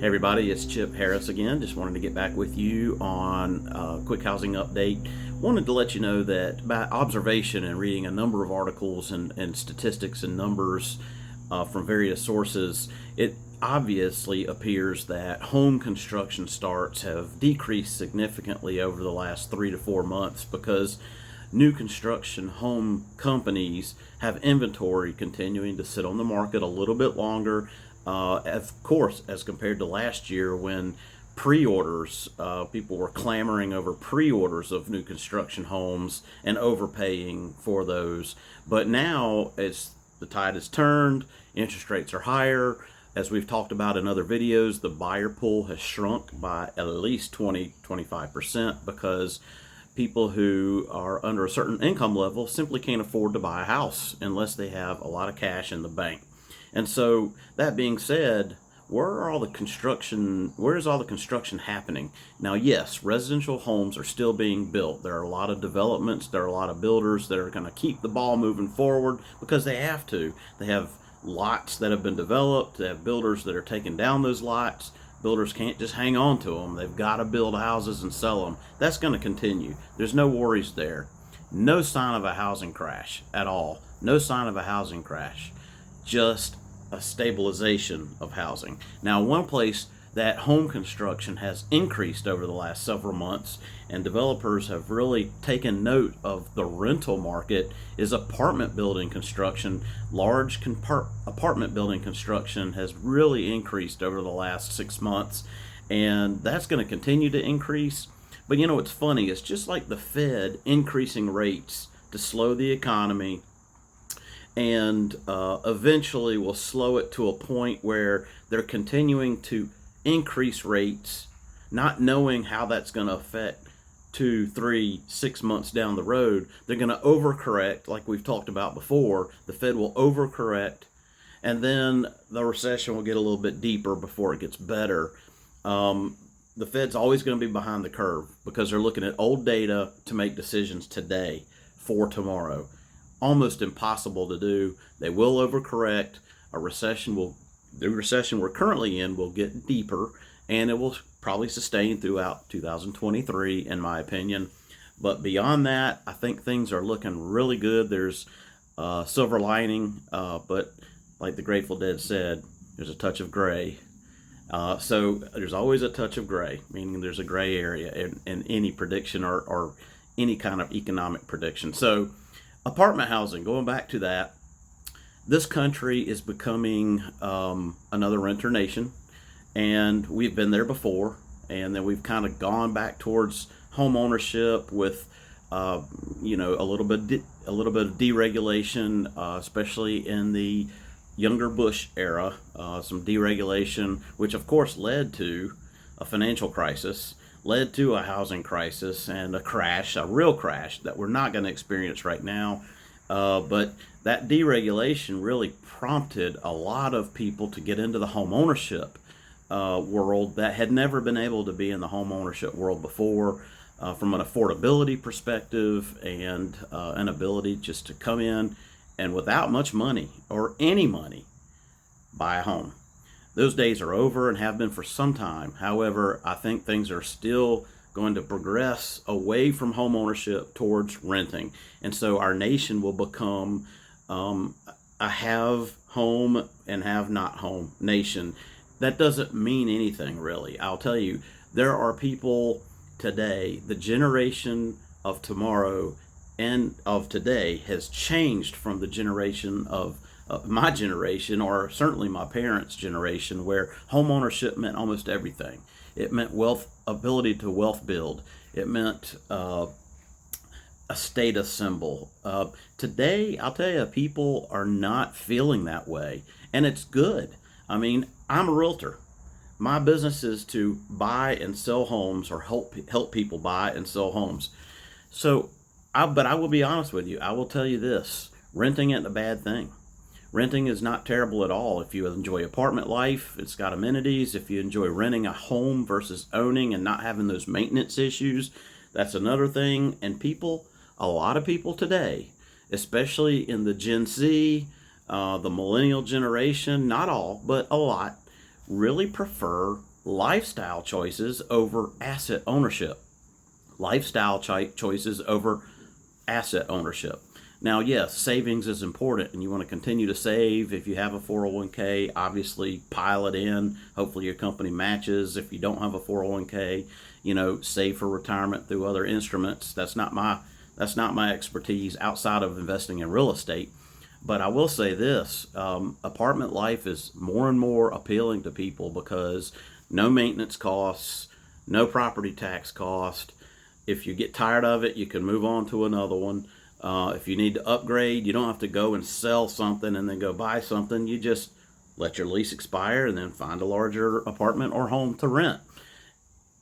Hey everybody, it's Chip Harris again. Just wanted to get back with you on a quick housing update. Wanted to let you know that by observation and reading a number of articles and statistics and numbers from various sources, it obviously appears that home construction starts have decreased significantly over the last 3 to 4 months because new construction home companies have inventory continuing to sit on the market a little bit longer. Of course, as compared to last year when pre-orders, people were clamoring over pre-orders of new construction homes and overpaying for those. But now, as the tide has turned, interest rates are higher. As we've talked about in other videos, the buyer pool has shrunk by at least 20-25% because people who are under a certain income level simply can't afford to buy a house unless they have a lot of cash in the bank. And so, that being said, where is all the construction happening? Now, yes, residential homes are still being built. There are a lot of developments, there are a lot of builders that are going to keep the ball moving forward because they have to. They have lots that have been developed, they have builders that are taking down those lots. Builders can't just hang on to them. They've got to build houses and sell them. That's going to continue. There's no worries there. No sign of a housing crash at all. No sign of a housing crash. Just a stabilization of housing. Now, one place that home construction has increased over the last several months and developers have really taken note of the rental market is apartment building construction. Large apartment building construction has really increased over the last 6 months, and that's going to continue to increase. But you know, it's funny, it's just like the Fed increasing rates to slow the economy and eventually will slow it to a point where they're continuing to increase rates, not knowing how that's going to affect 2, 3, 6 months down the road. They're going to overcorrect, like we've talked about before. The Fed will overcorrect, and then the recession will get a little bit deeper before it gets better. The Fed's always going to be behind the curve because they're looking at old data to make decisions today for tomorrow. Almost impossible to do. They will overcorrect. The recession we're currently in will get deeper, and it will probably sustain throughout 2023, in my opinion. But beyond that, I think things are looking really good. There's a silver lining, but like the Grateful Dead said, there's a touch of gray. So there's always a touch of gray, meaning there's a gray area in any prediction or any kind of economic prediction. So apartment housing, going back to that, this country is becoming another renter nation, and we've been there before, and then we've kind of gone back towards home ownership with a little bit of deregulation, especially in the younger Bush era, some deregulation, which of course led to a financial crisis, led to a housing crisis and a crash, a real crash that we're not going to experience right now. But that deregulation really prompted a lot of people to get into the home ownership world that had never been able to be in the home ownership world before, from an affordability perspective and an ability just to come in and without much money or any money buy a home. Those days are over and have been for some time. However, I think things are still going to progress away from home ownership towards renting. And so our nation will become a have home and have not home nation. That doesn't mean anything really. I'll tell you, there are people today, the generation of tomorrow and of today has changed from the generation of my generation, or certainly my parents' generation, where home ownership meant almost everything. It meant ability to wealth build. It meant a status symbol. Today, I'll tell you, people are not feeling that way, and it's good. I mean, I'm a realtor. My business is to buy and sell homes, or help people buy and sell homes. So, but I will be honest with you. I will tell you this: renting isn't a bad thing. Renting is not terrible at all. If you enjoy apartment life, it's got amenities. If you enjoy renting a home versus owning and not having those maintenance issues, that's another thing. And a lot of people today, especially in the Gen Z, the millennial generation, not all, but a lot, really prefer lifestyle choices over asset ownership. Lifestyle choices over asset ownership. Now, yes, savings is important, and you want to continue to save. If you have a 401k, obviously pile it in. Hopefully, your company matches. If you don't have a 401k, save for retirement through other instruments. That's not my expertise outside of investing in real estate. But I will say this: apartment life is more and more appealing to people because no maintenance costs, no property tax cost. If you get tired of it, you can move on to another one. If you need to upgrade, you don't have to go and sell something and then go buy something. You just let your lease expire and then find a larger apartment or home to rent.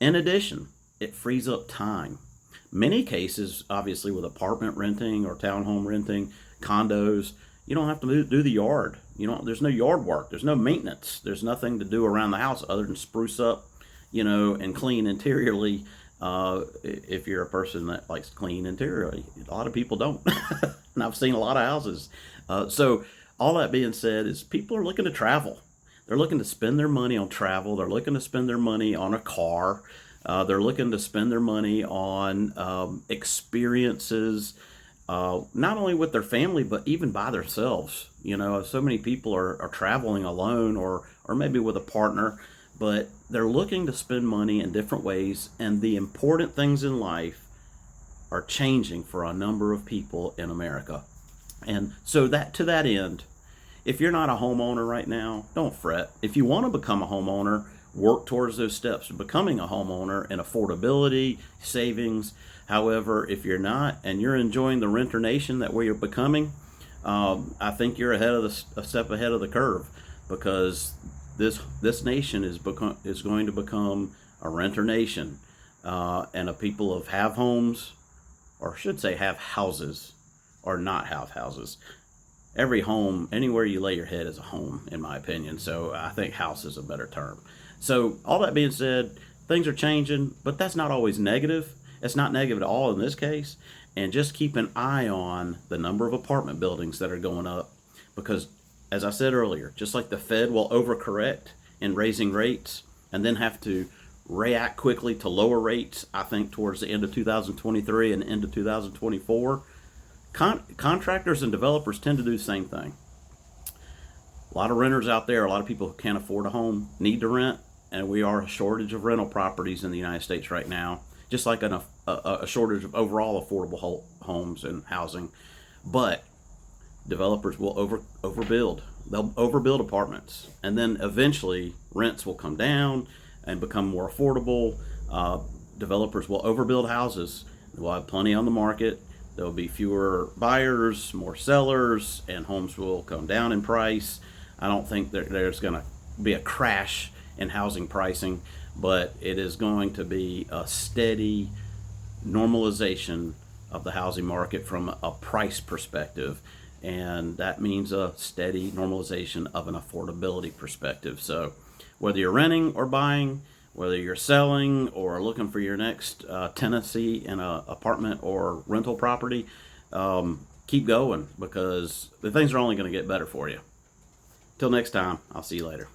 In addition, it frees up time. Many cases, obviously, with apartment renting or townhome renting, condos, you don't have to do the yard. There's no yard work. There's no maintenance. There's nothing to do around the house other than spruce up, and clean interiorly. If you're a person that likes to clean interiorly, a lot of people don't, and I've seen a lot of houses. So all that being said is people are looking to travel. They're looking to spend their money on travel. They're looking to spend their money on a car. They're looking to spend their money on experiences, not only with their family, but even by themselves. So many people are traveling alone or maybe with a partner, but they're looking to spend money in different ways, and the important things in life are changing for a number of people in America. And so to that end, if you're not a homeowner right now, don't fret. If you want to become a homeowner, work towards those steps of becoming a homeowner and affordability, savings. However, if you're not and you're enjoying the renter nation that we are becoming, I think you're a step ahead of the curve, because this nation is going to become a renter nation, and a people of have homes, or I should say have houses, or not have houses. Every home, anywhere you lay your head, is a home, in my opinion. So I think house is a better term. So all that being said, things are changing, but that's not always negative. It's not negative at all in this case. And just keep an eye on the number of apartment buildings that are going up, because, as I said earlier, just like the Fed will overcorrect in raising rates and then have to react quickly to lower rates, I think towards the end of 2023 and into 2024, contractors and developers tend to do the same thing. A lot of renters out there, a lot of people who can't afford a home, need to rent, and we are a shortage of rental properties in the United States right now, just like a shortage of overall affordable homes and housing. But developers will overbuild. They'll overbuild apartments, and then eventually rents will come down and become more affordable. Developers will overbuild houses. We'll have plenty on the market. There will be fewer buyers, more sellers, and homes will come down in price. I don't think that there's going to be a crash in housing pricing, but it is going to be a steady normalization of the housing market from a price perspective. And that means a steady normalization of an affordability perspective. So whether you're renting or buying, whether you're selling or looking for your next tenancy in an apartment or rental property, keep going, because the things are only going to get better for you. Till next time, I'll see you later.